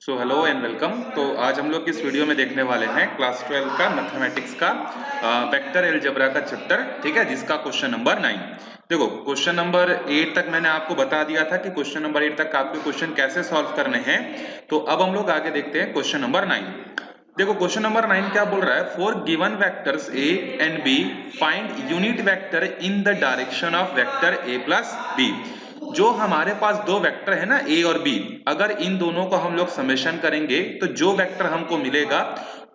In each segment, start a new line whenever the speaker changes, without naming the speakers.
So hello and welcome. तो आज हम लोग इस वीडियो में देखने वाले हैं क्लास 12 का मैथमेटिक्स का वेक्टर अलजेब्रा का चैप्टर, ठीक है, जिसका क्वेश्चन नंबर 9। देखो क्वेश्चन नंबर 8 तक मैंने आपको बता दिया था कि क्वेश्चन नंबर 8 तक आपके क्वेश्चन कैसे सॉल्व करने हैं। तो अब हम लोग आगे देखते हैं क्वेश्चन नंबर 9। देखो क्वेश्चन नंबर 9 क्या बोल रहा है, for given vectors A and B find unit vector in the direction of vector A plus B. जो हमारे पास दो वेक्टर है ना ए और बी, अगर इन दोनों को हम लोग समेशन करेंगे तो जो वेक्टर हमको मिलेगा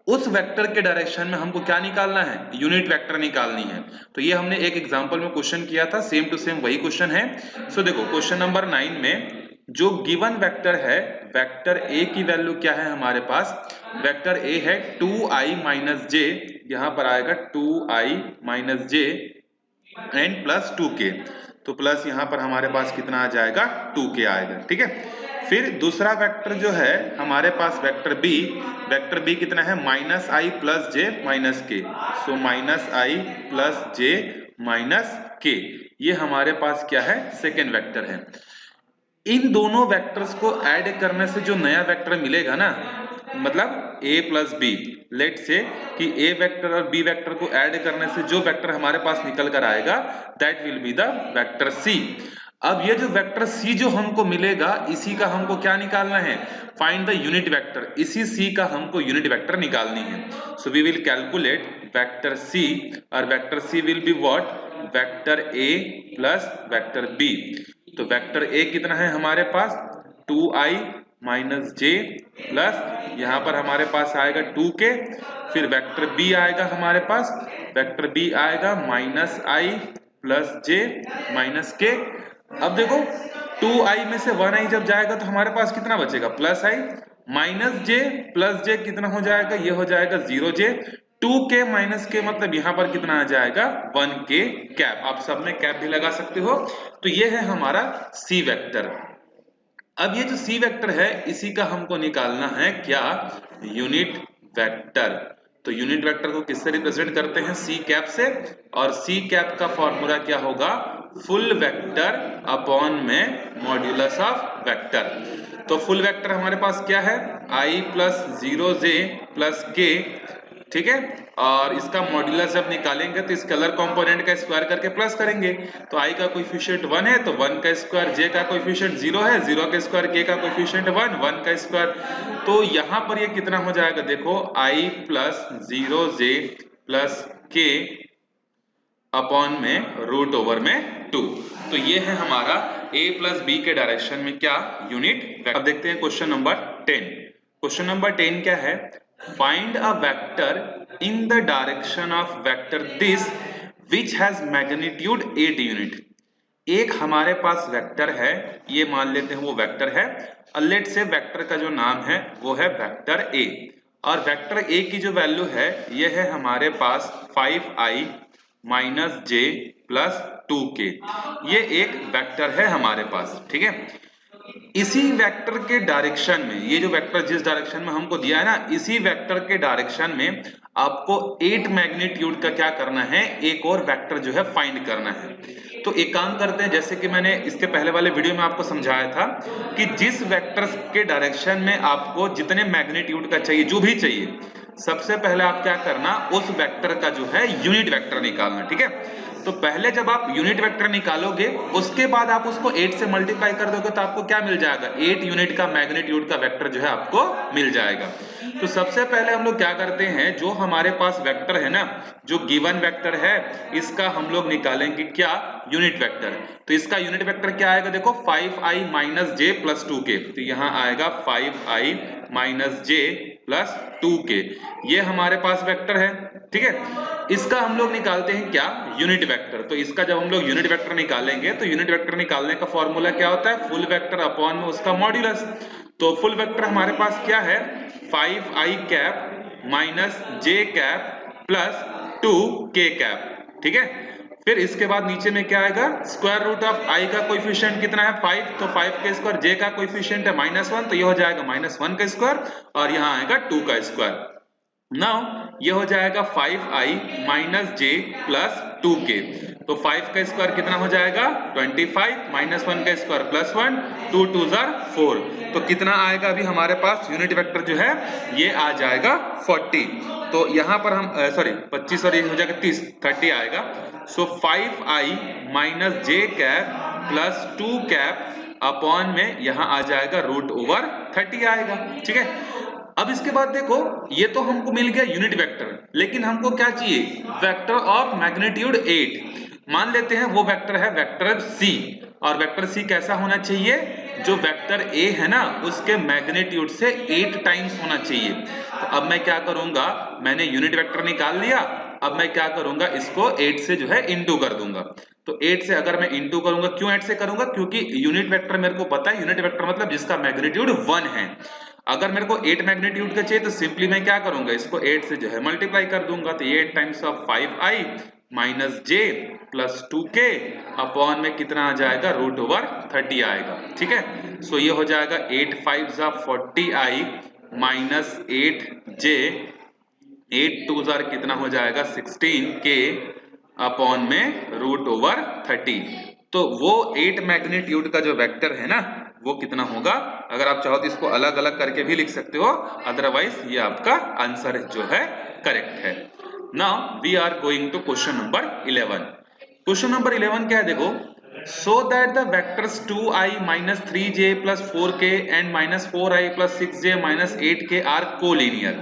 उस वेक्टर के डायरेक्शन में हमको क्या निकालना है, यूनिट वेक्टर निकालनी है। तो ये हमने एक एग्जांपल में क्वेश्चन किया था, सेम टू सेम वही क्वेश्चन है। सो देखो क्वेश्चन नंबर 9 में जो गिवन वेक्टर है, वेक्टर ए की वैल्यू क्या है हमारे पास, वेक्टर ए है 2i माइनस जे, यहां पर आएगा 2i minus J and plus 2k। तो प्लस यहां पर हमारे पास कितना आ जाएगा, 2k आएगा, ठीक है। फिर दूसरा वेक्टर जो है हमारे पास वेक्टर बी कितना है, माइनस आई प्लस जे माइनस के। सो माइनस आई प्लस जे माइनस के, ये हमारे पास क्या है, सेकेंड वेक्टर है। इन दोनों वेक्टर्स को ऐड करने से जो नया वेक्टर मिलेगा ना, मतलब a प्लस बी, लेट से कि a वेक्टर और b वेक्टर को ऐड करने से जो वेक्टर हमारे पास निकल कर आएगा that will be the vector c। अब ये जो वेक्टर c जो हमको मिलेगा, इसी का हमको क्या निकालना है, फाइंड द यूनिट वेक्टर। इसी c का हमको यूनिट वेक्टर निकालनी है। So we will calculate vector c, और vector c will be what, vector a plus vector b। तो वेक्टर ए कितना है हमारे पास, 2i माइनस जे प्लस यहां पर हमारे पास आएगा 2k। फिर वेक्टर बी आएगा हमारे पास, वेक्टर बी आएगा माइनस आई प्लस जे माइनस के। अब देखो 2i में से 1i जब जाएगा तो हमारे पास कितना बचेगा, प्लस आई माइनस जे प्लस जे कितना हो जाएगा, ये हो जाएगा 0j। 2k माइनस के मतलब यहां पर कितना आ जाएगा, 1k कैप। आप सब में कैप भी लगा सकते हो। तो ये है हमारा सी वेक्टर। अब ये जो सी वेक्टर है इसी का हमको निकालना है क्या, यूनिट वेक्टर। तो यूनिट वेक्टर को किससे रिप्रेजेंट करते हैं, सी कैप से, और सी कैप का फॉर्मूला क्या होगा, फुल वेक्टर अपॉन में मॉड्यूलस ऑफ वेक्टर। तो फुल वेक्टर हमारे पास क्या है, i plus 0j plus k, ठीक है। और इसका मॉड्यूलस जब निकालेंगे तो इस कलर कंपोनेंट का स्क्वायर करके प्लस करेंगे। तो i का कोएफिशिएंट 1 है तो 1 का स्क्वायर, j का कोएफिशिएंट 0 है, 0 का स्क्वायर, k का कोएफिशिएंट 1, 1 का स्क्वायर। तो यहां पर ये कितना हो जाएगा, देखो i plus 0j plus k upon में रूट ओवर में 2। तो ये है हमारा a प्लस बी के डायरेक्शन में क्या, यूनिट। अब देखते हैं क्वेश्चन नंबर 10। क्वेश्चन नंबर 10 क्या है, find a vector in the direction of vector this which has magnitude 8 unit. एक हमारे पास वेक्टर है, ये मान लेते हैं वो वेक्टर है, लेट से वेक्टर का जो नाम है वो है वेक्टर a, और वेक्टर a की जो वैल्यू है ये है हमारे पास 5i माइनस जे प्लस 2k। ये एक वेक्टर है हमारे पास, ठीक है। इसी वेक्टर के डायरेक्शन में, ये जो वेक्टर जिस डायरेक्शन में हमको दिया है ना, इसी वेक्टर के डायरेक्शन में आपको 8 मैग्नीट्यूड का क्या करना है, एक और वेक्टर जो है फाइंड करना है। तो एक काम करते हैं, जैसे कि मैंने इसके पहले वाले वीडियो में आपको समझाया था कि जिस वेक्टर के डायरेक्शन में आपको जितने मैग्नीट्यूड का चाहिए, जो भी चाहिए, सबसे पहले आप क्या करना, उस वेक्टर का जो है यूनिट वेक्टर निकालना, ठीक है। तो पहले जब आप यूनिट वेक्टर निकालोगे उसके बाद आप उसको 8 से मल्टीप्लाई कर दोगे तो आपको क्या मिल जाएगा, 8 यूनिट का मैग्नीट्यूड का वेक्टर जो है आपको मिल जाएगा। तो सबसे पहले हम लोग क्या करते हैं, जो हमारे पास वेक्टर है ना, जो गिवन वेक्टर है, इसका हम लोग निकालेंगे क्या, यूनिट वेक्टर। तो इसका यूनिट वेक्टर क्या आएगा, देखो 5i माइनस जे प्लस 2k। तो यहां आएगा 5i माइनस जे प्लस 2k, ये हमारे पास वेक्टर है, ठीक है। इसका हम लोग निकालते हैं क्या, यूनिट वेक्टर। तो इसका जब हम लोग यूनिट वेक्टर निकालेंगे तो यूनिट वेक्टर निकालने का फॉर्मूला क्या होता है, फुल वेक्टर अपॉन में उसका मॉड्यूलस। तो फुल वेक्टर हमारे पास क्या है, 5i कैप माइनस जे कैप प्लस 2k कैप, ठीक है। फिर इसके बाद नीचे में क्या आएगा, स्क्वायर रूट ऑफ i का कोएफिशिएंट कितना है 5, तो 5 का स्क्वायर, j का कोएफिशिएंट है -1 तो ये हो जाएगा -1 का स्क्वायर, और यहाँ आएगा 2 का स्क्वायर। नाउ ये हो जाएगा 5i माइनस जे प्लस 2k। तो 5 का स्क्वायर कितना हो जाएगा 25 माइनस 1 का स्क्वायर प्लस 1, 2 2 जार 4। तो कितना आएगा अभी हमारे पास यूनिट वेक्टर जो है ये आ जाएगा 40। तो यहाँ पर हम सॉरी 25 और ये हो जाएगा 30, 30 आएगा। सो 5i माइनस जे कैप प्लस 2 कैप अपॉन में यहाँ आ जाएगा रूट ओवर 30 आएगा। ठीक है, अब इसके बाद देखो ये तो हमको मिल गया यूनिट वेक्टर, लेकिन हमको क्या चाहिए वेक्टर ऑफ मैग्नीट्यूड 8। मान लेते हैं वो वेक्टर है वेक्टर सी, और वेक्टर सी कैसा होना चाहिए, जो वेक्टर ए है ना उसके मैग्नीट्यूड से 8 टाइम्स होना चाहिए। तो अब मैं क्या करूंगा, मैंने यूनिट वेक्टर निकाल लिया, अब मैं क्या करूंगा इसको 8 से जो है इंटू कर दूंगा। तो 8 से अगर मैं इंटू करूंगा, क्यों 8 से करूंगा, क्योंकि यूनिट वेक्टर मेरे को पता है, यूनिट वेक्टर मतलब जिसका मैग्नीट्यूड 1 है। अगर मेरे को 8 मैग्नीट्यूड का चाहिए तो सिंपली मैं क्या करूंगा, इसको 8 से जो है मल्टीप्लाई कर दूंगा। तो 8 times of 5i minus J plus 2k upon में कितना आ जाएगा रूट ओवर 30 आएगा। ठीक है, सो ये हो जाएगा 8 5 जा 40i माइनस 8j, 8 2 जार कितना हो जाएगा 16k अपॉन में रूट ओवर 30। तो वो 8 मैग्नीट्यूड का जो वेक्टर है ना वो कितना होगा, अगर आप चाहो तो इसको अलग अलग करके भी लिख सकते हो, अदरवाइज ये आपका आंसर जो है करेक्ट है। Now we are going to question number 11। Question number 11 क्या है देखो, so that the vectors 2i minus 3j plus 4k and minus 4i plus 6j minus 8k are collinear।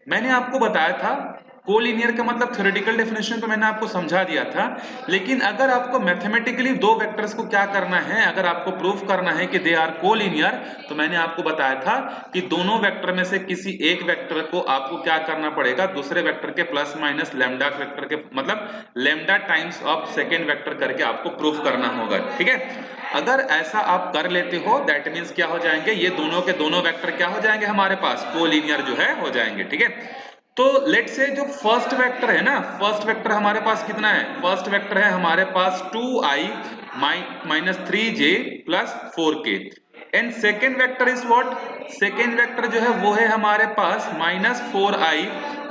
मैंने आपको बताया था कोलिनियर का मतलब थ्योरेटिकल डेफिनेशन तो मैंने आपको समझा दिया था, लेकिन अगर आपको मैथमेटिकली दो वेक्टर्स को क्या करना है, अगर आपको प्रूफ करना है कि दे आर कोलिनियर, तो मैंने आपको बताया था कि दोनों वेक्टर में से किसी एक वेक्टर को आपको क्या करना पड़ेगा, दूसरे वेक्टर के प्लस माइनस लैम्डा वेक्टर के मतलब lambda times of second vector करके आपको प्रूफ करना होगा। ठीक है, अगर ऐसा आप कर लेते हो दैट मीन्स क्या हो जाएंगे, ये दोनों के दोनों वेक्टर क्या हो जाएंगे हमारे पास कोलिनियर जो है हो जाएंगे। ठीक है, तो लेट से जो फर्स्ट वेक्टर है ना, फर्स्ट वेक्टर हमारे पास कितना है, फर्स्ट वेक्टर है हमारे पास 2i minus 3j plus 4k and second vector is what, second vector जो है वो है हमारे पास minus 4i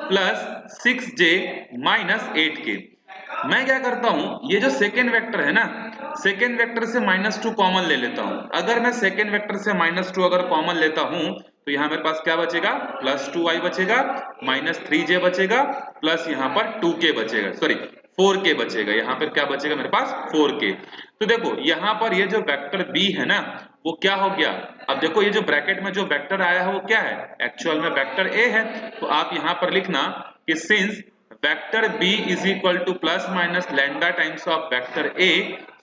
plus 6j minus 8k। मैं क्या करता हूं, ये जो सेकेंड वेक्टर है ना, सेकेंड वेक्टर से -2 कॉमन ले लेता हूं। अगर मैं सेकेंड वेक्टर से -2 अगर कॉमन लेता हूं तो यहाँ मेरे पास क्या बचेगा, प्लस 2i बचेगा, माइनस 3j बचेगा, प्लस यहाँ पर 2k बचेगा, सॉरी 4k बचेगा। यहाँ पर क्या बचेगा मेरे पास 4k। तो देखो यहाँ पर ये जो वेक्टर b है ना वो क्या हो गया, अब देखो ये जो ब्रैकेट में जो वेक्टर आया है वो क्या है, एक्चुअल में वेक्टर a है। तो आप यहाँ पर लिखना कि since vector b is equal to plus minus lambda times of vector a,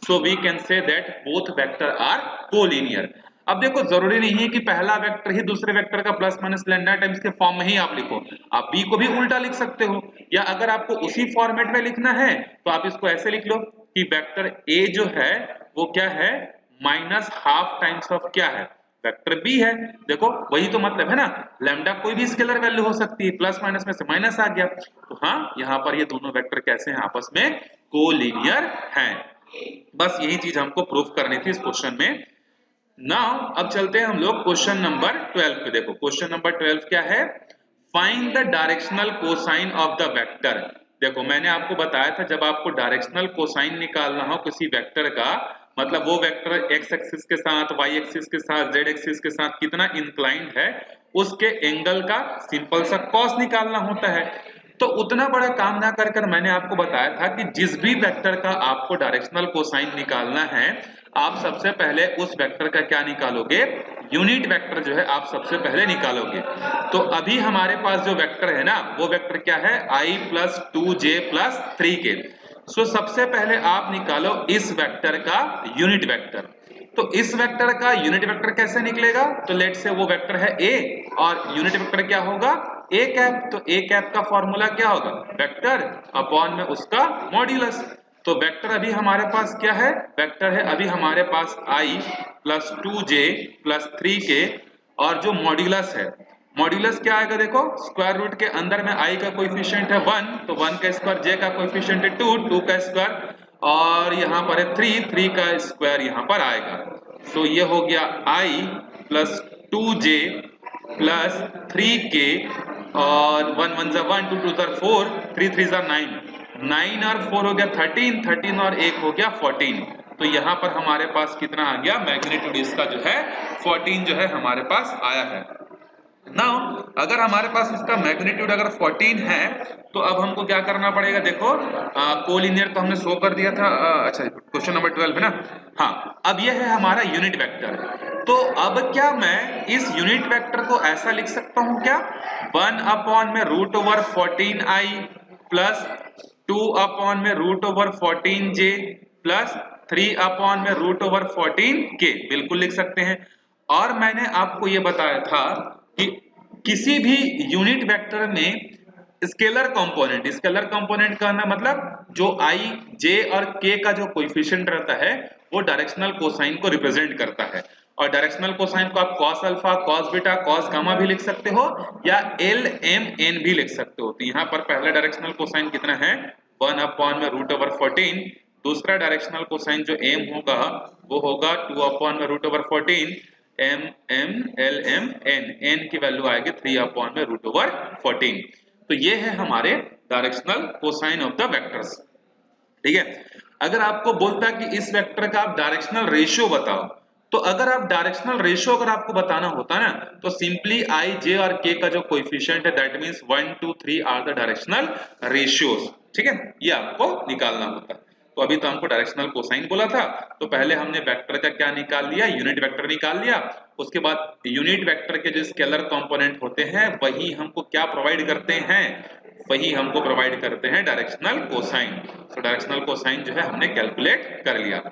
so we can say that both vector are collinear। अब देखो जरूरी नहीं है कि पहला वेक्टर ही दूसरे वेक्टर का प्लस माइनस लैम्डा टाइम्स के फॉर्म में ही आप लिखो, आप b को भी उल्टा लिख सकते हो, या अगर आपको उसी फॉर्मेट में लिखना है तो आप इसको ऐसे लिख लो कि वेक्टर a जो है वो क्या है माइनस हाफ टाइम्स ऑफ क्या है वेक्टर b है। देखो वही तो मतलब है ना, लैम्डा कोई भी स्केलर वैल्यू हो सकती है, प्लस माइनस में से माइनस आ गया। तो हाँ यहाँ पर ये दोनों वेक्टर कैसे हैं आपस में कोलिनियर हैं। बस यही चीज हमको प्रूफ करनी थी इस क्वेश्चन में। नाउ अब चलते हैं हम लोग क्वेश्चन नंबर 12 पे। देखो क्वेश्चन नंबर 12 क्या है, find the directional cosine of the vector. देखो मैंने आपको बताया था जब आपको डायरेक्शनल कोसाइन निकालना हो किसी वेक्टर का, मतलब वो वेक्टर एक्स एक्सिस के साथ, वाई एक्सिस के साथ, जेड एक्सिस के साथ कितना इंक्लाइंड है, उसके एंगल का सिंपल सा कॉस निकालना होता है। तो उतना बड़ा काम ना कर मैंने आपको बताया था कि जिस भी वेक्टर का आपको डायरेक्शनल कोसाइन निकालना है, आप सबसे पहले उस वेक्टर का क्या निकालोगे, यूनिट वेक्टर जो है आप सबसे पहले निकालोगे। तो अभी हमारे पास जो वेक्टर है ना वो वेक्टर क्या है, i plus 2j plus 3k। सो सबसे पहले आप निकालो इस वेक्टर का यूनिट वेक्टर। तो इस वेक्टर का यूनिट वेक्टर कैसे निकलेगा, तो लेट से वो वेक्टर है a और यूनिट वेक्टर क्या होगा a कैप। तो a कैप का फॉर्मूला क्या होगा, वेक्टर अपॉन में उसका मॉड्यूलस। तो वेक्टर अभी हमारे पास क्या है, वेक्टर है अभी हमारे पास i plus 2j plus 3k, और जो मॉड्यूलस है, मॉड्यूलस क्या आएगा, देखो स्क्वायर रूट के अंदर में i का कोएफिशिएंट है 1, तो 1 का स्क्वायर, j का कोएफिशिएंट है 2, 2 का स्क्वायर, और यहाँ पर है 3, 3 का स्क्वायर यहाँ पर आएगा। तो ये हो गया i plus 2j plus 3k और 1 1 जा 1, 2 2 जा 4, 3 3 जा 9, 9 और 4 हो गया 13, 13 और 1 हो गया 14। तो यहाँ पर हमारे पास कितना आ गया, मैग्नीट्यूड इसका जो है 14 जो है हमारे पास आया है। नाउ अगर हमारे पास इसका मैग्नीट्यूड अगर 14 है तो अब हमको क्या करना पड़ेगा, देखो कोलिनियर तो हमने शो कर दिया था, अच्छा क्वेश्चन नंबर 12 है ना। हाँ, अब यह है हमारा यूनिट वेक्टर। तो अब क्या मैं इस यूनिट वेक्टर को ऐसा लिख सकता हूं क्या, 1 अपॉन में root over 14i plus 2 upon में root over 14j plus 3 upon में रूट ओवर 14k, बिल्कुल लिख सकते हैं। और मैंने आपको ये बताया था कि किसी भी यूनिट वेक्टर में स्केलर कंपोनेंट का मतलब जो i, j और k का जो कोएफिशिएंट रहता है वो डायरेक्शनल कोसाइन को रिप्रेजेंट करता है। और डायरेक्शनल कोसाइन को आप cos alpha, cos beta, cos gamma भी लिख सकते हो या l m n भी लिख सकते हो। तो यहाँ पर पहला डायरेक्शनल कोसाइन कितना है, 1 अपॉन में रूट ओवर 14। दूसरा डायरेक्शनल कोसाइन जो m होगा वो होगा 2 अपॉन में root over 14, m m l m n, n की वैल्यू आएगी 3 अपॉन में रूट ओवर 14। तो ये है हमारे directional cosine of the vectors. ठीक है, अगर आपको बोलता कि इस वेक्टर का आप डायरेक्शनल रेशियो बताओ, तो अगर आप डायरेक्शनल रेशियो अगर आपको बताना होता ना तो सिंपली i, j और k का जो कोएफिशिएंट है that means 1 2 3 are the directional ratios. ठीक है, ये आपको निकालना होता। तो अभी तो हमको डायरेक्शनल कोसाइन बोला था, तो पहले हमने वेक्टर का क्या निकाल लिया, यूनिट वेक्टर निकाल लिया। उसके बाद यूनिट वेक्टर के जो स्केलर कंपोनेंट होते हैं वही हमको क्या प्रोवाइड करते हैं, वही हमको प्रोवाइड करते हैं डायरेक्शनल कोसाइन। तो डायरेक्शनल कोसाइन जो है हमने कैलकुलेट कर लिया।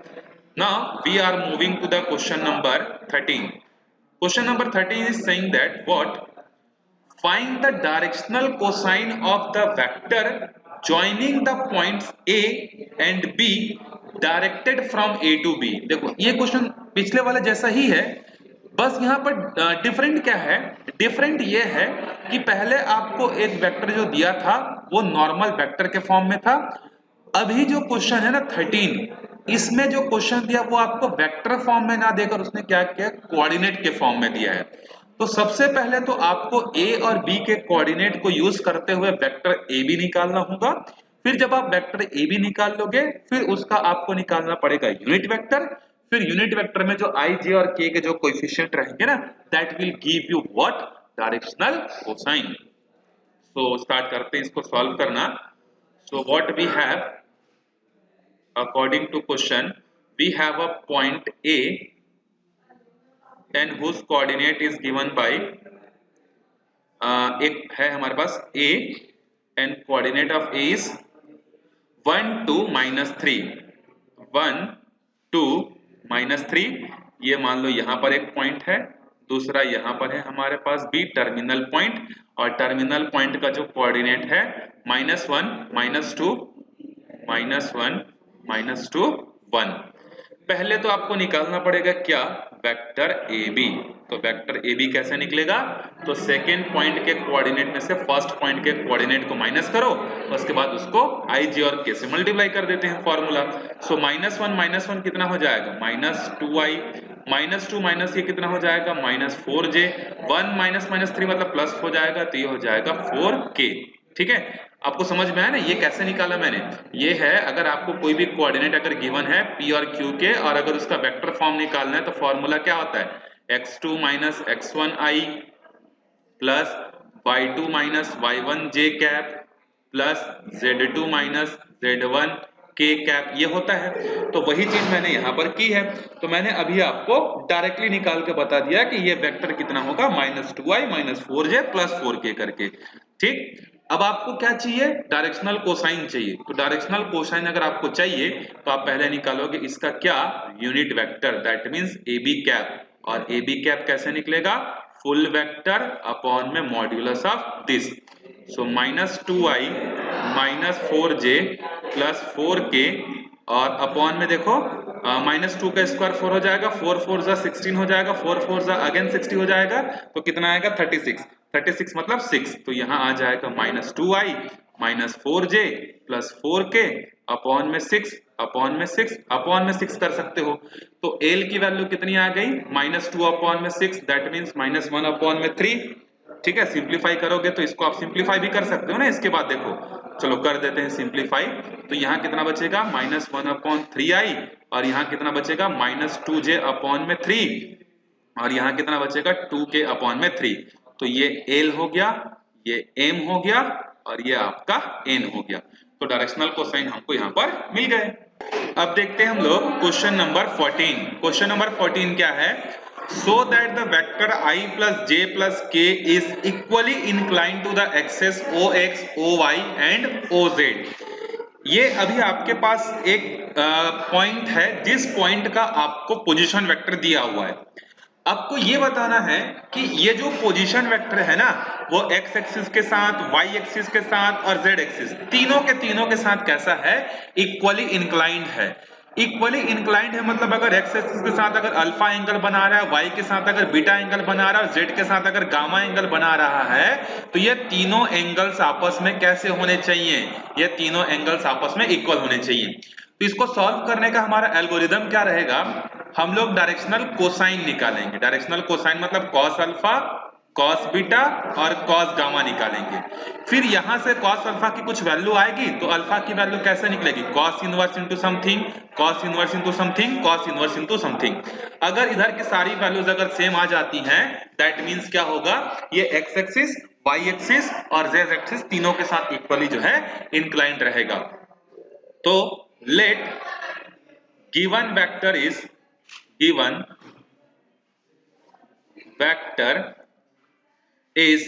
Now we are moving to the question number 13। क्वेश्चन number 13 is saying that what, find the directional cosine of the vector joining the points A and B directed from A to B। देखो ये question पिछले वाले जैसा ही है, बस यहाँ पर डिफरेंट क्या है, डिफरेंट ये है कि पहले आपको एक वेक्टर जो दिया था वो नॉर्मल वेक्टर के फॉर्म में था। अभी जो क्वेश्चन है ना 13, इसमें जो क्वेश्चन दिया वो आपको वेक्टर फॉर्म में ना देकर उसने क्या किया, कोऑर्डिनेट के फॉर्म में दिया है। तो सबसे पहले तो आपको a और b के कोऑर्डिनेट को यूज करते हुए वेक्टर a b निकालना होगा। फिर जब आप वेक्टर a b निकाल लोगे फिर उसका आपको निकालना पड़ेगा यूनिट वेक्टर। फिर यूनिट वेक्टर में जो i, j और k के जो कोएफिशिएंट रहेंगे ना that will give you what, directional cosine. So start करते हैं इसको सॉल्व करना। So what we have, according to question, we have a point A and whose coordinate is given by एक है हमारे पास A and coordinate of A is 1 2 minus 3, 1 2 minus 3। ये मान लो यहाँ पर एक पॉइंट है, दूसरा यहाँ पर है हमारे पास B टर्मिनल पॉइंट, और टर्मिनल पॉइंट का जो कोऑर्डिनेट है -1 -2 -1 -2 1। पहले तो आपको निकालना पड़ेगा क्या, वेक्टर ए बी। तो वेक्टर ए बी कैसे निकलेगा, तो सेकेंड पॉइंट के कोऑर्डिनेट में से फर्स्ट पॉइंट के कोऑर्डिनेट को माइनस करो, उसके बाद उसको आई, जे और के से मल्टीप्लाई कर देते हैं फॉर्मूला। सो -1 कितना हो जाएगा, -2i, -2 माइनस ये कितना हो जाएगा, -4j, 1 -3 मतलब प्लस हो जाएगा, तो ये हो जाएगा 4k। ठीक है, आपको समझ में आया ना ये कैसे निकाला मैंने। ये है अगर आपको कोई भी कोऑर्डिनेट अगर गिवन है p और q के, और अगर उसका वेक्टर फॉर्म निकालना है तो फॉर्मूला क्या होता है, x2 - x1i plus y2 - y1j cap plus z2 - z1k cap, ये होता है। तो वही चीज मैंने यहाँ पर की है। तो मैंने अभी आपको डायरेक्टली निकाल के बता दिया कि ये वेक्टर कितना होगा, -2i -4j प्लस 4k करके। ठीक, अब आपको क्या चाहिए, डायरेक्शनल कोसाइन चाहिए। तो डायरेक्शनल कोसाइन अगर आपको चाहिए तो आप पहले निकालोगे इसका क्या, unit vector, that means A B cap. और ए बी कैप कैसे निकलेगा, फुल वेक्टर अपॉन में modulus of this. So -2i -4j plus 4k, और अपॉन में देखो -2 का स्क्वायर 4 हो जाएगा, 4 4 जा 16 हो जाएगा, 4 4 जा अगेन 60 हो जाएगा, तो कितना आएगा 36 मतलब 6। तो यहाँ आ जाएगा -2i -4j plus 4k upon में 6 अपॉन में 6 अपॉन में 6 कर सकते हो। तो l की वैल्यू कितनी आ गई, -2 अपॉन में 6 दैट मींस -1 अपॉन में 3। ठीक है, सिंप्लीफाई करोगे तो इसको आप सिंप्लीफाई भी कर सकते हो ना इसके बाद। देखो चलो कर देते हैं सिंप्लीफाई। तो यहाँ कितना बचेगा -1/3i, और यहाँ कितना बचेगा -2j अपॉन में 3, और यहाँ कितना बचेगा 2k अपॉन में 3। तो ये l हो गया, ये m हो गया, और ये आपका n हो गया। तो डायरेक्शनल कोसाइन हमको यहाँ पर मिल गए। अब देखते हैं हम लोग क्वेश्चन नंबर 14। क्वेश्चन नंबर 14 क्या है? so that the vector I plus j plus k is equally inclined to the axis ox, oy and oz। ये अभी आपके पास एक पॉइंट है जिस पॉइंट का आपको पोजीशन वेक्टर दिया हुआ है। आपको ये बताना है कि ये जो पोजीशन वेक्टर है ना वो x एक्सिस के साथ, y एक्सिस के साथ और z एक्सिस तीनों के साथ कैसा है? इक्वली इंक्लाइंड है। इक्वली इंक्लाइंड है मतलब अगर x एक्सिस के साथ अगर अल्फा एंगल बना रहा है, y के साथ अगर बीटा एंगल बना रहा है और z के साथ अगर गामा एंगल बना रहा है, तो ये तीनों एंगल्स आपस में कैसे होने चाहिए? ये तीनों एंगल्स आपस में इक्वल होने चाहिए। तो इसको सॉल्व करने का हमारा एल्गोरिदम क्या रहेगा? हम लोग डायरेक्शनल कोसाइन निकालेंगे। डायरेक्शनल कोसाइन मतलब कॉस अल्फा, कॉस बीटा और कॉस गामा निकालेंगे। फिर यहां से कॉस अल्फा की कुछ वैल्यू आएगी तो अल्फा की वैल्यू कैसे निकलेगी? Cos inverse into something, cos inverse into something, cos inverse into something. अगर इधर की सारी वैल्यूज अगर सेम आ जाती हैं, दैट मींस क्या होगा? ये एक्स एक्सिस, वाई एक्सिस और जेड एक्सिस तीनों के साथ इक्वली जो है इंक्लाइंड रहेगा। तो let given vector is given vector is,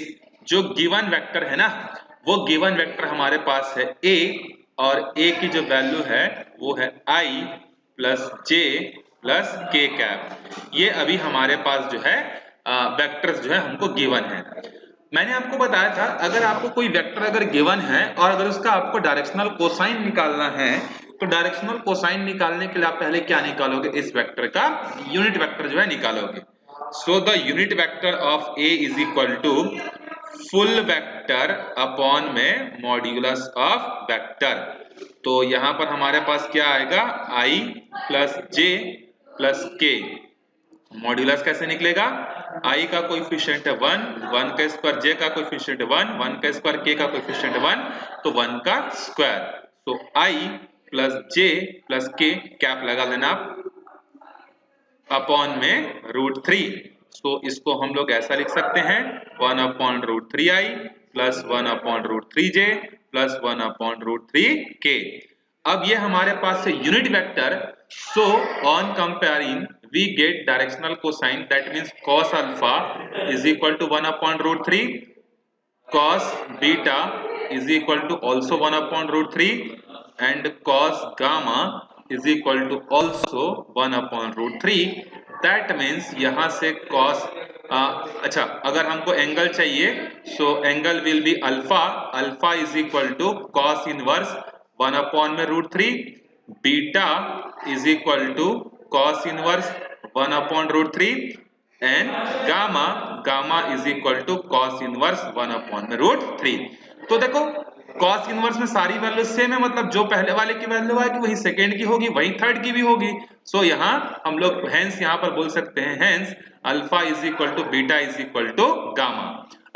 जो गिवन वेक्टर है ना वो गिवन वेक्टर हमारे पास है a, और a की जो वैल्यू है वो है i plus j plus k cap. ये अभी हमारे पास जो है वेक्टर्स जो है हमको गिवन है। मैंने आपको बताया था अगर आपको कोई वेक्टर अगर गिवन है और अगर उसका आपको डायरेक्शनल कोसाइन निकालना है, तो डायरेक्शनल कोसाइन निकालने के लिए आप पहले क्या निकालोगे? इस वेक्टर का यूनिट वेक्टर जो है निकालोगे। So the unit vector of a is equal to full vector upon में मॉड्यूलस ऑफ वेक्टर। तो यहां पर हमारे पास क्या आएगा? i plus j plus k। Modulus कैसे निकलेगा? i का कोएफिशिएंट है 1, 1 का स्क्वायर, j का कोएफिशिएंट 1, 1 का स्क्वायर, k का कोएफिशिएंट 1, तो 1 का स्क्वायर। तो i plus j plus k cap लगा लेना आप अपॉन में √3। सो इसको हम लोग ऐसा लिख सकते हैं 1 upon √3i plus 1 upon √3j plus 1 upon √3k। अब ये हमारे पास है unit vector. So on comparing we get directional cosine, that means cos alpha is equal to 1 upon √3, cos beta is equal to also 1 upon √3 and cos gamma is equal to also 1 upon √3। that means यहाँ से cos अच्छा अगर हमको angle चाहिए so angle will be alpha, alpha is equal to cos inverse 1 upon में √3, beta is equal to cos inverse 1 upon √3 and gamma is equal to cos inverse 1 upon √3। तो देखो cos inverse में सारी value same है, मतलब जो पहले वाले की वैल्यू आएगी वही सेकेंड की होगी, वही थर्ड की भी होगी। सो यहाँ हम लोग हेंस यहाँ पर बोल सकते हैं hence alpha is equal to beta is equal to gamma.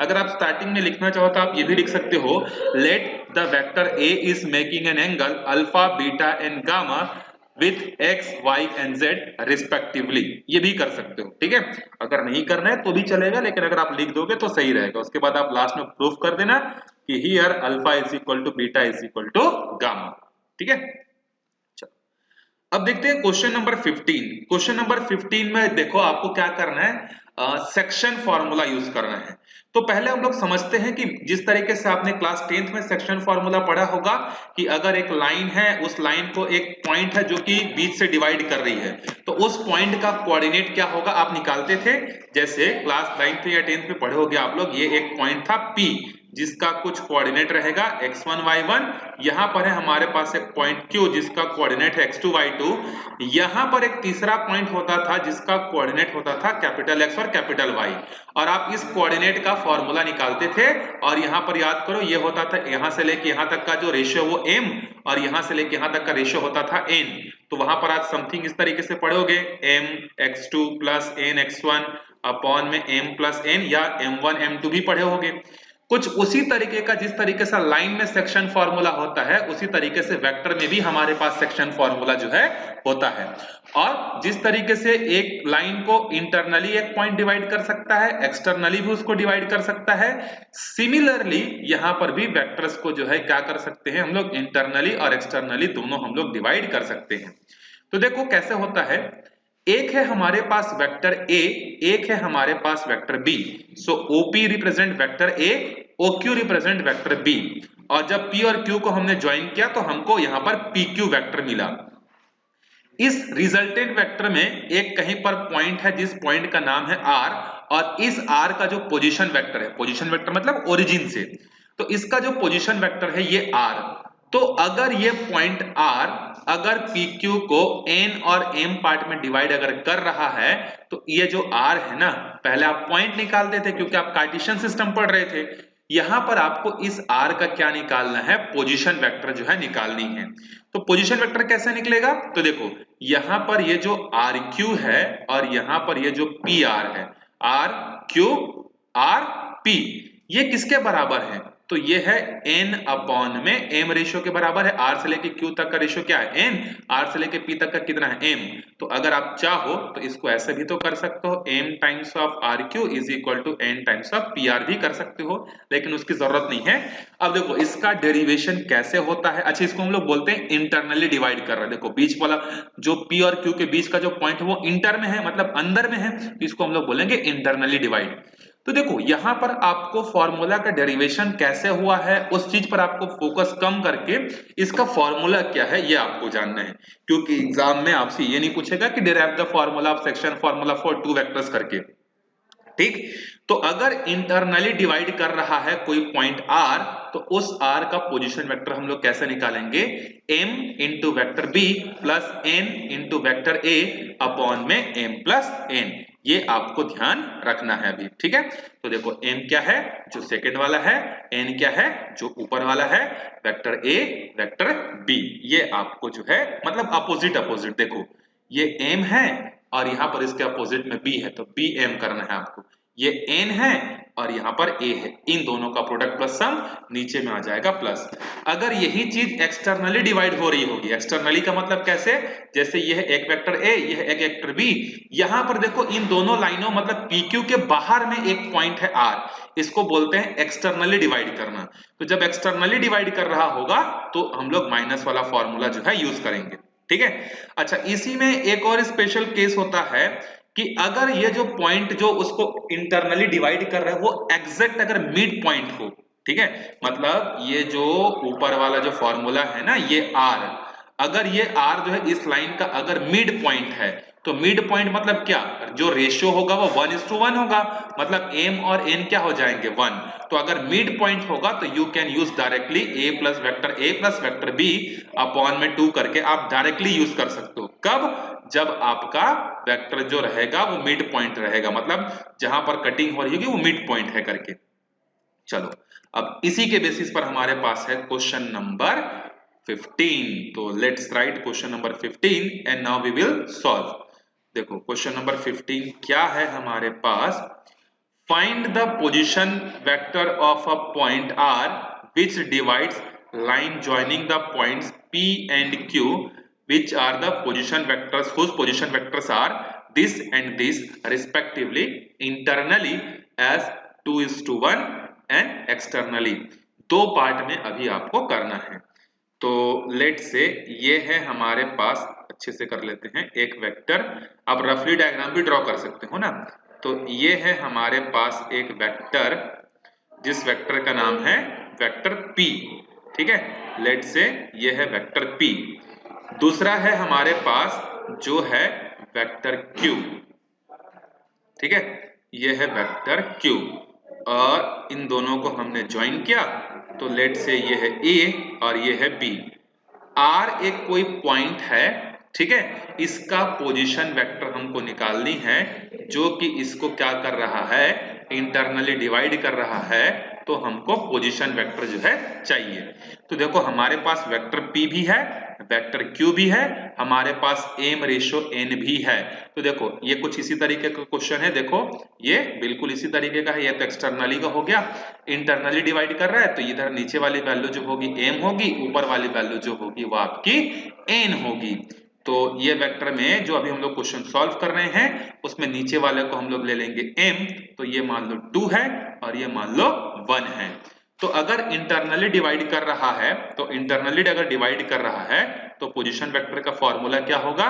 अगर आप स्टार्टिंग में लिखना चाहो तो आप ये भी लिख सकते हो let the vector a is making an angle alpha beta and gamma with x, y and z respectively. ये भी कर सकते हो, ठीक है। अगर नहीं करना है तो भी चलेगा, लेकिन अगर आप लिख दोगे तो सही रहेगा। उसके बाद आप लास्ट में प्रूफ कर देना कि here alpha is equal to beta is equal to gamma, ठीक है। चलो अब देखते हैं क्वेश्चन नंबर 15। क्वेश्चन नंबर 15 में देखो आपको क्या करना है, सेक्शन फॉर्मूला यूज करना है। तो पहले हम लोग समझते हैं कि जिस तरीके से आपने क्लास 10th में सेक्शन फॉर्मूला पढ़ा होगा कि अगर एक लाइन है, उस लाइन को एक पॉइंट है जो कि बीच से डिवाइड कर रही है, तो उस पॉइंट का कोऑर्डिनेट क्या होगा आप निकालते थे। जैसे क्लास 9th या 10th में पढ़े होगे आप लोग, ये एक पॉइंट था P जिसका कुछ कोऑर्डिनेट रहेगा x1 y1। यहाँ पर है हमारे पास एक पॉइंट Q जिसका कोऑर्डिनेट है x2 y2। यहाँ पर एक तीसरा पॉइंट होता था जिसका कोऑर्डिनेट होता था कैपिटल X और कैपिटल Y, और आप इस कोऑर्डिनेट का फॉर्मूला निकालते थे। और यहाँ पर याद करो ये होता था यहाँ से लेके यहाँ तक का जो रेशियो वो m, और यहाँ से लेके यहाँ तक का रेशियो होता था n। तो वहां पर आज समथिंग इस तरीके से पढ़ोगे m x2 plus n x1 upon में m प्लस n, या m1 m2 भी पढ़े होंगे। कुछ उसी तरीके का, जिस तरीके से लाइन में सेक्शन फॉर्मूला होता है उसी तरीके से वेक्टर में भी हमारे पास सेक्शन फॉर्मूला जो है होता है। और जिस तरीके से एक लाइन को इंटरनली एक पॉइंट डिवाइड कर सकता है, एक्सटर्नली भी उसको डिवाइड कर सकता है, सिमिलरली यहां पर भी वेक्टर्स को जो है क्या कर सकते हैं हम लोग, इंटरनली और एक्सटर्नली दोनों हम लोग डिवाइड कर सकते हैं। तो देखो कैसे होता है, एक है हमारे पास वेक्टर A, एक है हमारे पास vector B। So OP represent vector A, OQ represent vector B, और जब P और Q को हमने ज्वाइन किया तो हमको यहां पर PQ वेक्टर मिला। इस रिजल्टेंट वेक्टर में एक कहीं पर पॉइंट है जिस पॉइंट का नाम है R, और इस R का जो पोजीशन वेक्टर है, पोजीशन वेक्टर मतलब ओरिजिन से, तो इसका जो पोजीशन वेक्टर है ये R। तो अगर ये पॉइंट R अगर PQ को N और M पार्ट में डिवाइड अगर कर रहा है, तो ये जो R है ना, पहले आप पॉइंट निकालते थे क्योंकि आप कार्टेशियन सिस्टम पढ़ रहे थे, यहां पर आपको इस R का क्या निकालना है, पोजीशन वेक्टर जो है निकालनी है। तो पोजीशन वेक्टर कैसे निकलेगा, तो देखो यहां पर ये जो RQ है और यहां पर ये जो PR है, RQ RP, ये किसके बराबर है, तो ये है n अपॉन में m रेशियो के बराबर है। r से लेके q तक का रेशियो क्या है, n, r से लेके p तक का कितना है, m। तो अगर आप चाहो तो इसको ऐसे भी तो कर सकते हो, m times of rq is equal to n times of pr भी कर सकते हो, लेकिन उसकी जरूरत नहीं है। अब देखो इसका डेरिवेशन कैसे होता है, अच्छा इसको हम लोग बोलते हैं इंटरनली डिवाइड कर रहे हैं। देखो बीच वाला जो p और q के बीच का जो पॉइंट है वो इंटर में है, मतलब अंदर में है, तो इसको हम लोग बोलेंगे इंटरनली डिवाइड। तो देखो यहां पर आपको फॉर्मूला का डेरिवेशन कैसे हुआ है उस चीज पर आपको फोकस कम करके इसका फॉर्मूला क्या है ये आपको जानना है, क्योंकि एग्जाम में आपसे ये नहीं पूछेगा कि derive the formula of section formula for two vectors करके, ठीक। तो अगर इंटरनली डिवाइड कर रहा है कोई पॉइंट R, तो उस R का पोजीशन वेक्टर हम लोग कैसे निकालेंगे, m into vector B plus n into vector A upon में m प्लस n। ये आपको ध्यान रखना है अभी, ठीक है। तो देखो m क्या है जो सेकंड वाला है, n क्या है जो ऊपर वाला है, वेक्टर A वेक्टर B, ये आपको जो है मतलब अपोजिट अपोजिट, देखो ये m है और यहां पर इसके अपोजिट में B है, तो BM करना है आपको। ये n है और यहाँ पर a है, इन दोनों का प्रोडक्ट प्लस सम नीचे में आ जाएगा प्लस। अगर यही चीज एक्सटर्नली डिवाइड हो रही होगी, एक्सटर्नली का मतलब कैसे, जैसे यह एक वेक्टर a, यह एक वेक्टर b, यहां पर देखो इन दोनों लाइनों मतलब PQ के बाहर में एक पॉइंट है R, इसको बोलते हैं एक्सटर्नली डिवाइड करना। तो जब एक्सटर्नली डिवाइड कर रहा होगा तो हम लोग माइनस वाला फॉर्मूला जो है यूज करेंगे, ठीक है। अच्छा इसी में एक और स्पेशल केस होता है कि अगर ये जो पॉइंट जो उसको इंटरनली डिवाइड कर रहा है वो एग्जैक्ट अगर मिड पॉइंट हो, ठीक है, मतलब ये जो ऊपर वाला जो फॉर्मूला है ना ये R, अगर ये R जो है इस लाइन का अगर मिड पॉइंट है, तो मिड पॉइंट मतलब क्या, जो रेशियो होगा वो 1:1 होगा, मतलब m और n क्या हो जाएंगे 1। तो अगर मिड पॉइंट होगा तो you can use directly a plus vector b upon में 2 करके आप डायरेक्टली यूज कर सकते हो। कब, जब आपका वेक्टर जो रहेगा वो मिड पॉइंट रहेगा, मतलब जहां पर कटिंग हो रही होगी वो मिड पॉइंट है करके। चलो अब इसी के बेसिस पर हमारे पास है क्वेश्चन नंबर 15। तो let's write question number 15 and now we will solve. देखो क्वेश्चन नंबर 15 क्या है हमारे पास, find the position vector of a point R which divides line joining the points P and Q, which are the position vectors whose position vectors are this and this respectively internally as 2:1 and externally। दो part में अभी आपको करना है। तो late से ये है हमारे पास, अच्छे से कर लेते हैं, एक वेक्टर, आप रफली डायग्राम भी ड्रॉ कर सकते हो ना। तो ये है हमारे पास एक वेक्टर, जिस वेक्टर का नाम है वेक्टर P, ठीक है। लेट से ये है वेक्टर P। दूसरा है हमारे पास जो है वेक्टर Q, ठीक है, ये है वेक्टर Q, और इन दोनों को हमने ज्वाइन किया तो लेट से ये है A और ये है B। R एक कोई पॉइंट है, ठीक है, इसका पोजीशन वेक्टर हमको निकालनी है जो कि इसको क्या कर रहा है, इंटरनली डिवाइड कर रहा है तो हमको पोजीशन वेक्टर जो है चाहिए। तो देखो हमारे पास वेक्टर P भी है, वेक्टर Q भी है, हमारे पास m/n भी है। तो देखो ये कुछ इसी तरीके का क्वेश्चन है, देखो ये बिल्कुल इसी तरीके का है। ये तो एक्सटर्नली का हो गया, इंटरनली डिवाइड कर रहा है तो इधर नीचे वाली वैल्यू जो होगी m होगी, ऊपर वाली वैल्यू जो होगी वो आपकी n होगी। तो ये वेक्टर में जो अभी हम लोग क्वेश्चन सॉल्व कर रहे हैं उसमें नीचे वाले को हम लोग ले लेंगे m, तो ये मान लो 2 है और ये मान लो 1 है। तो अगर इंटरनली डिवाइड कर रहा है, तो इंटरनली अगर डिवाइड कर रहा है तो पोजीशन वेक्टर का फॉर्मूला क्या होगा,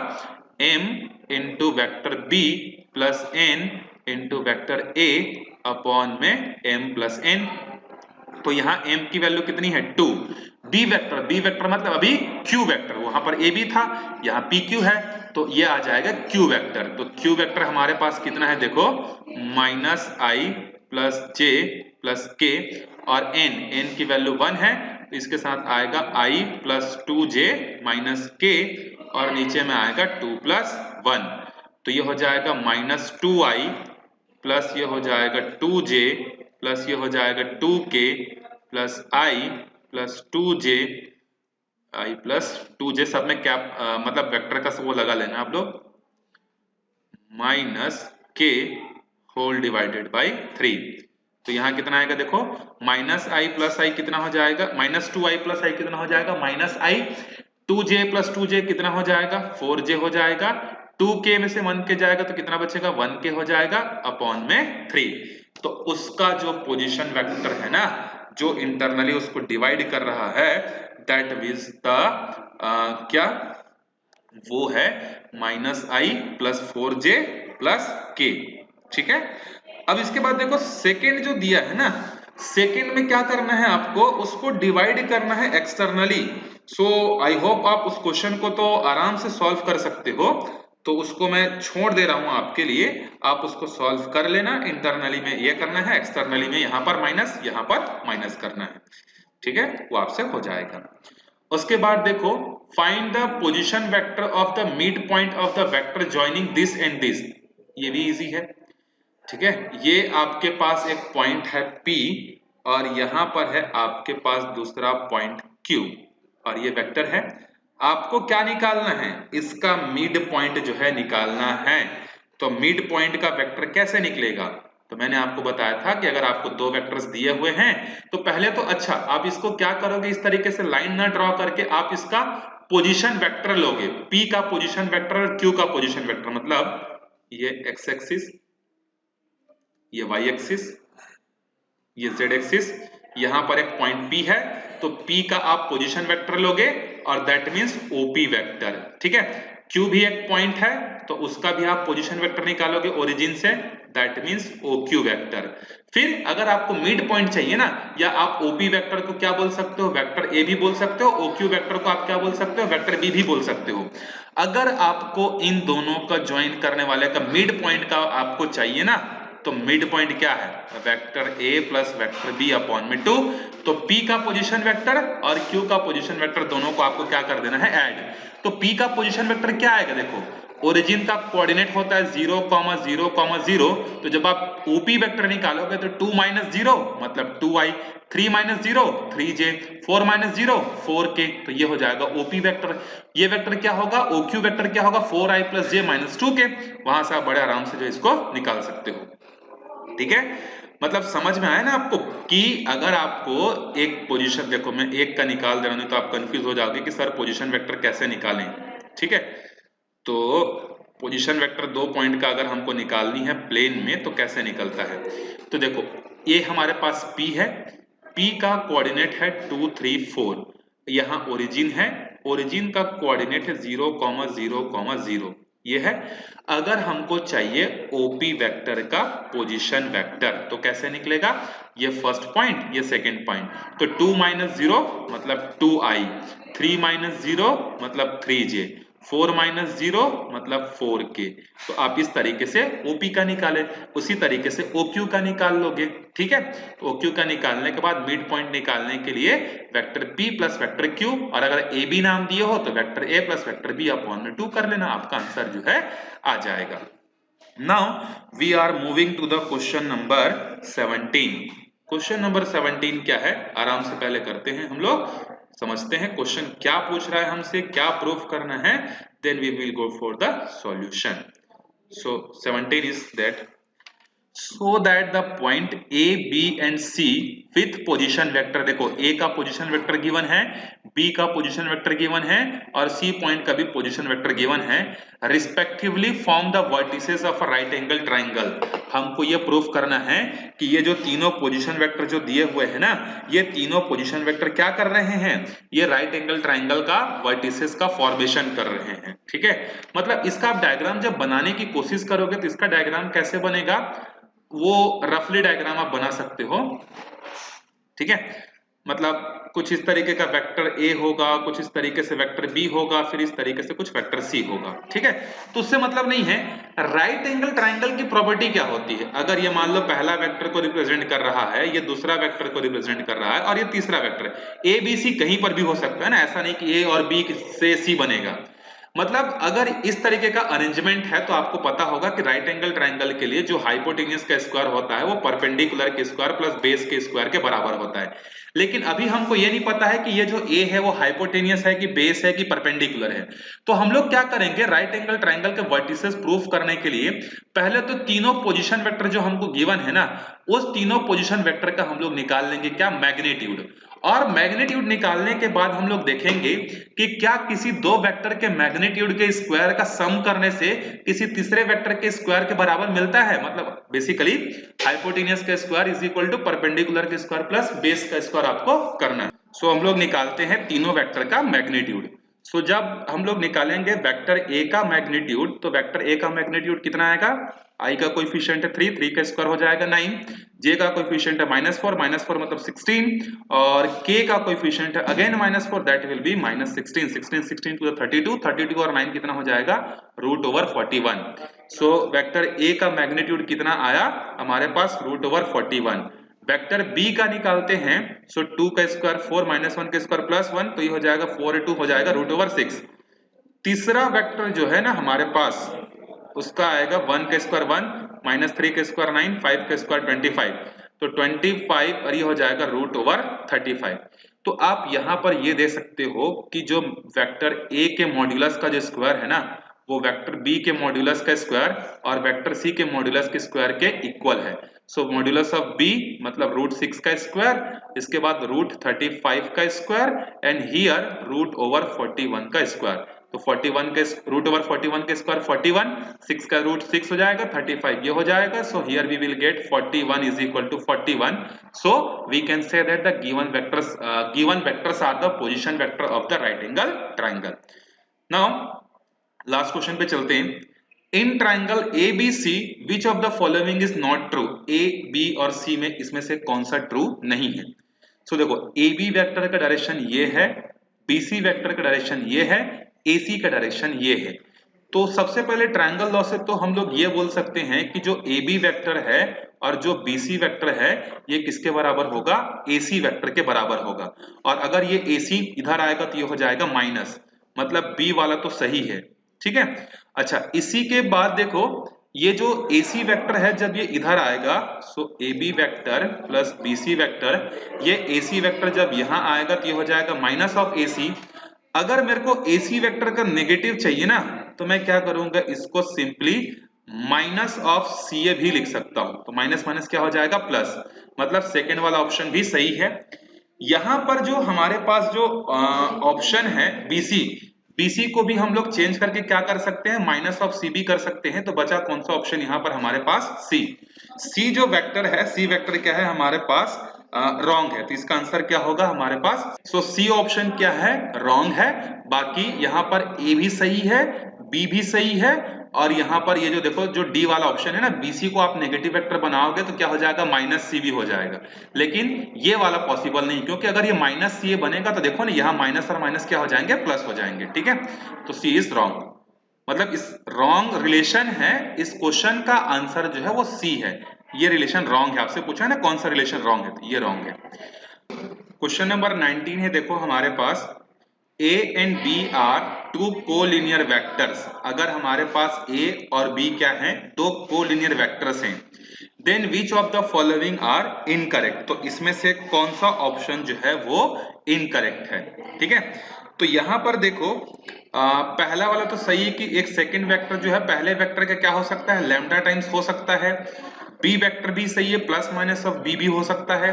m into vector b plus n into vector a upon में m प्लस n। तो यहाँ m की वैल्यू कितनी है 2, b वेक्टर मतलब अभी q वेक्टर, वहां पर a भी था, यहाँ pq है, तो ये आ जाएगा q वेक्टर। तो q वेक्टर हमारे पास कितना है देखो, minus i plus j plus k और n की वैल्यू 1 है, तो इसके साथ आएगा i plus 2j minus k और नीचे में आएगा 2 प्लस 1। तो ये हो जाएगा माइनस 2i प्लस ये हो जाएगा 2j प्लस ये हो जाएगा 2k plus i plus 2j, i plus 2j सब में क्या मतलब वेक्टर का वो लगा लेना आप लोग, minus k whole divided by 3। तो यहाँ कितना आएगा देखो, माइनस i प्लस i कितना हो जाएगा, माइनस 2i प्लस i कितना हो जाएगा, minus i, 2j plus 2j कितना हो जाएगा, 4j हो जाएगा, 2k में से 1k जाएगा तो कितना बचेगा, 1k हो जाएगा अपॉन में 3। तो उसका जो पोजीशन वेक्टर है ना, जो इंटरनली उसको डिवाइड कर रहा है, दैट इज द क्या, वो है minus i plus 4j plus k। ठीक है, अब इसके बाद देखो सेकेंड जो दिया है ना, सेकेंड में क्या करना है आपको, उसको डिवाइड करना है एक्सटर्नली। सो आई होप आप उस क्वेश्चन को तो आराम से सॉल्व कर सकते हो, तो उसको मैं छोड़ दे रहा हूं आपके लिए, आप उसको सॉल्व कर लेना। इंटरनली में ये करना है, एक्सटर्नली में यहां पर माइनस यहां पर माइनस करना है, ठीक है, वो आपसे हो जाएगा। उसके बाद देखो, find the position vector of the mid point of the vector joining this and this. ये भी इजी है, ठीक है। ये आपके पास एक पॉइंट है P और यहां पर है आपके पास दूसरा पॉइंट Q और ये वेक्टर है। आपको क्या निकालना है, इसका मिड पॉइंट जो है निकालना है। तो मिड पॉइंट का वेक्टर कैसे निकलेगा, तो मैंने आपको बताया था कि अगर आपको दो वेक्टर्स दिए हुए हैं तो पहले तो अच्छा आप इसको क्या करोगे, इस तरीके से लाइन ना ड्रॉ करके आप इसका पोजीशन वेक्टर लोगे, P का पोजीशन वेक्टर और Q का पोजीशन वेक्टर, मतलब ये x एक्सिस, ये y एक्सिस, ये z एक्सिस, यहां पर एक पॉइंट P है तो P का आप पोजीशन वेक्टर लोगे और दैट मींस OP वेक्टर, ठीक है। Q भी एक पॉइंट है तो उसका भी आप पोजीशन वेक्टर निकालोगे ओरिजिन से, दैट मींस OQ वेक्टर। फिर अगर आपको मिड पॉइंट चाहिए ना, या आप OP वेक्टर को क्या बोल सकते हो, वेक्टर A भी बोल सकते हो, OQ वेक्टर को आप क्या बोल सकते हो, वेक्टर B भी बोल सकते हो। अगर आपको इन दोनों का ज्वाइन करने वाले का मिड पॉइंट का आपको चाहिए ना, तो मिड पॉइंट क्या है, vector A plus vector B upon में 2। तो P का पोजीशन वेक्टर और Q का पोजीशन वेक्टर दोनों को आपको क्या कर देना है, ऐड। तो P का पोजीशन वेक्टर क्या आएगा देखो, ओरिजिन का कोऑर्डिनेट होता है 0, 0, 0, तो जब आप OP वेक्टर निकालोगे तो 2 माइनस 0 मतलब 2i, 3 minus 0 3j, 4 minus 0 4k, तो ये हो जाएगा OP वेक्टर। ये वेक्टर क्या होगा, OQ वेक्टर क्या होगा, 4i plus j minus 2k। वहां से आप बड़े आराम से जो इसको निकाल सकते हो, ठीक है। मतलब समझ में आया ना आपको, कि अगर आपको एक पोजीशन, देखो मैं एक का निकाल दे रहा हूं तो आप कंफ्यूज हो जाओगे कि सर पोजीशन वेक्टर कैसे निकालें, ठीक है। तो पोजीशन वेक्टर दो पॉइंट का अगर हमको निकालनी है प्लेन में तो कैसे निकलता है, तो देखो ये हमारे पास P है, P का कोऑर्डिनेट है 2 3 4, यहाँ ओरिजिन है, ओरिजिन का कोऑर्डिनेट है 0, 0, 0, ये है। अगर हमको चाहिए OP वेक्टर का पोजीशन वेक्टर तो कैसे निकलेगा, ये फर्स्ट पॉइंट ये सेकंड पॉइंट, तो 2 माइनस 0 मतलब 2i, 3 माइनस 0 मतलब 3j, 4 माइनस 0 मतलब 4k। तो आप इस तरीके से OP का निकाले, उसी तरीके से OQ का निकाल लोगे, ठीक है। तो OQ का निकालने के बाद मिड पॉइंट निकालने के लिए vector P plus vector Q, और अगर AB नाम दिए हो तो vector A plus vector B upon में 2 कर लेना, आपका आंसर जो है आ जाएगा। Now we are moving to the question number 17। Question number 17 क्या है, आराम से पहले करते हैं हम लोग, समझते हैं क्वेश्चन क्या पूछ रहा है हमसे, क्या प्रूफ करना है, then we will go for the solution. So 17 is that so that the point A, B and C with position vector, देखो A का पोजीशन वेक्टर गिवन है, B का पोजीशन वेक्टर गिवन है और C पॉइंट का भी position vector given है, respectively form the vertices of a right angle triangle. हमको ये प्रूफ करना है कि ये जो तीनों पोजीशन वेक्टर जो दिए हुए हैं ना, ये तीनों पोजीशन वेक्टर क्या कर रहे हैं, ये राइट एंगल ट्राइंगल का वर्टिसेस का फॉर्मेशन कर रहे हैं। ठीक है, मतलब इसका आप डायग्राम जब बनाने की कोशिश करोगे तो इसका डायग्राम कैसे बनेगा, वो रफली डायग्राम आप बना सकते हो। ठीक है, मतलब कुछ इस तरीके का वेक्टर ए होगा, कुछ इस तरीके से वेक्टर बी होगा, फिर इस तरीके से कुछ वेक्टर सी होगा। ठीक है, तो उससे मतलब नहीं है। राइट एंगल ट्राइंगल की प्रॉपर्टी क्या होती है, अगर ये मान लो पहला वेक्टर को रिप्रेजेंट कर रहा है, ये दूसरा वेक्टर को रिप्रेजेंट कर रहा है और ये तीसरा वेक्टर, ए बी सी कहीं पर भी हो सकता है ना, ऐसा नहीं कि ए और बी से सी बनेगा। मतलब अगर इस तरीके का अरेंजमेंट है तो आपको पता होगा कि राइट एंगल ट्राइंगल के लिए जो हाइपोटेन्यूज का स्क्वायर होता है वो परपेंडिकुलर के स्क्वायर प्लस बेस के स्क्वायर के बराबर होता है। लेकिन अभी हमको ये नहीं पता है कि ये जो ए है वो हाइपोटेनियस है कि बेस है कि परपेंडिकुलर है। तो हम लोग क्या करेंगे, राइट एंगल ट्राइंगल के वर्टिसेस प्रूफ करने के लिए पहले तो तीनों पोजीशन वेक्टर जो हमको गिवन है ना, उस तीनों पोजीशन वेक्टर का हम लोग निकाल लेंगे क्या, मैग्नीट्यूड। और मैग्नीट्यूड निकालने के बाद हम लोग देखेंगे कि क्या किसी दो वेक्टर के मैग्नीट्यूड के स्क्वायर का सम करने से किसी तीसरे वेक्टर के स्क्वायर के बराबर मिलता है। मतलब बेसिकली हाइपोटेनियस का square is equal to perpendicular के स्क्वायर प्लस बेस का स्क्वायर आपको करना है। सो हम लोग निकालते हैं तीनों वेक्टर का मैग्नीट्यूड। सो जब हम लोग निकालेंगे वेक्टर ए का मैग्नीट्यूड, तो वेक्टर ए का मैग्नीट्यूड कितना आएगा, आई का कोएफिशिएंट है 3, 3 का स्क्वायर हो जाएगा 9, जे का कोएफिशिएंट है -4, -4 मतलब 16, और के का कोएफिशिएंट है again -4, that will be -16, 16 16 to the 32, 32 और 9 कितना हो जाएगा, √41। सो वेक्टर ए का मैग्नीट्यूड कितना आया हमारे पास, √41। वेक्टर बी का निकालते हैं, सो 2 का स्क्वायर 4 -1 के स्क्वायर +1, तो ये हो जाएगा 4/2 हो जाएगा √6। तीसरा वेक्टर जो है ना हमारे पास, उसका आएगा 1 का स्क्वायर 1, -3 का स्क्वायर 9, 5 का स्क्वायर 25, तो 25 और ये हो जाएगा √35। तो आप यहां पर ये दे सकते हो कि जो वेक्टर ए के मॉड्यूलस का जो स्क्वायर है ना, वो वेक्टर बी के मॉड्यूलस का स्क्वायर और वेक्टर सी के मॉड्यूलस के स्क्वायर के इक्वल है। सो मॉड्यूलस ऑफ बी मतलब √6 का स्क्वायर, इसके बाद √35 का स्क्वायर एंड हियर √41 का स्क्वायर। तो 41 के √41 के स्क्वायर 41, 6 का √6 हो जाएगा 35, ये हो जाएगा। So here we will get 41 is equal to 41। So we can say that the given vectors are the position vector of the right angle triangle. Now last question पे चलते हैं। In triangle ABC which of the following is not true, A B और C में इसमें से कौन सा true नहीं है। सो देखो AB वेक्टर का डायरेक्शन ये है, BC वेक्टर का डायरेक्शन ये है, AC का डायरेक्शन ये है। तो सबसे पहले ट्रायंगल लॉ से तो हम लोग ये बोल सकते हैं कि जो AB वेक्टर है और जो BC वेक्टर है ये किसके बराबर होगा, AC वेक्टर के बराबर होगा। और अगर ये AC इधर आएगा तो ये हो जाएगा माइनस, मतलब B वाला तो सही है। ठीक है, अच्छा इसी के बाद देखो ये जो AC वेक्टर है जब ये इधर आएगा, सो AB vector plus BC vector, ये AC वेक्टर जब यहां आएगा तो ये हो जाएगा माइनस ऑफ AC। अगर मेरे को AC वेक्टर का नेगेटिव चाहिए ना, तो मैं क्या करूंगा, इसको सिंपली माइनस ऑफ CA भी लिख सकता हूं। तो माइनस माइनस क्या हो जाएगा प्लस, मतलब सेकेंड वाला ऑप्शन भी सही है। यहां पर जो हमारे पास जो ऑप्शन है BC को भी हम लोग चेंज करके क्या कर सकते हैं, माइनस ऑफ C भी कर सकते हैं। तो बचा कौन सा ऑप्शन यहाँ पर हमारे पास, C जो वेक्टर है, C वेक्टर क्या है हमारे पास, रॉन्ग है। तो इसका आंसर क्या होगा हमारे पास, सो C ऑप्शन क्या है, रॉन्ग है। बाकी यहाँ पर A भी सही है, B भी सही है, और यहाँ पर ये जो देखो जो D वाला ऑप्शन है ना, BC को आप नेगेटिव वेक्टर बनाओगे तो क्या हो जाएगा, -C भी हो जाएगा। लेकिन ये वाला पॉसिबल नहीं, क्योंकि अगर ये -CA बनेगा तो देखो ना यहाँ माइनस और माइनस क्या हो जाएंगे, प्लस हो जाएंगे। ठीक है, तो C इज रॉन्ग, मतलब इस रॉन्ग रिलेशन है, इस क्वेश्चन का आंसर जो है वो C है। ये रिलेशन रॉन्ग है, आपसे पूछा है ना कौन सा रिलेशन रॉन्ग है, तो ये रॉन्ग है। क्वेश्चन नंबर 19 है, देखो हमारे पास A and B are two collinear vectors. अगर हमारे पास A और B क्या है, दो कोलिनियर वेक्टर्स हैं, then which of the following are incorrect, तो इसमें से कौन सा ऑप्शन जो है वो इनकरेक्ट है। ठीक है, तो यहां पर देखो पहला वाला तो सही है कि एक सेकंड वेक्टर जो है पहले वेक्टर का क्या हो सकता है, लैम्डा टाइम्स हो सकता है। बी वेक्टर भी सही है, प्लस माइनस ऑफ बी भी हो सकता है।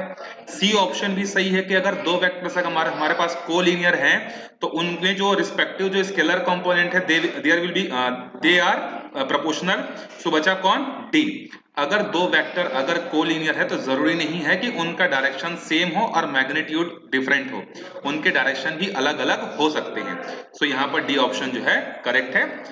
सी ऑप्शन भी सही है कि अगर दो वेक्टर्स अगर हमारे पास कोलिनियर हैं तो उनमें जो रिस्पेक्टिव जो स्केलर कंपोनेंट है there will be they are proportional. So बचा कौन, डी। अगर दो वेक्टर अगर कोलिनियर है तो जरूरी नहीं है कि उनका डायरेक्शन सेम हो और मैग्नीट्यूड डिफरेंट हो, उनके डायरेक्शन भी अलग अलग हो सकते हैं। सो यहाँ पर डी ऑप्शन जो है करेक्ट है।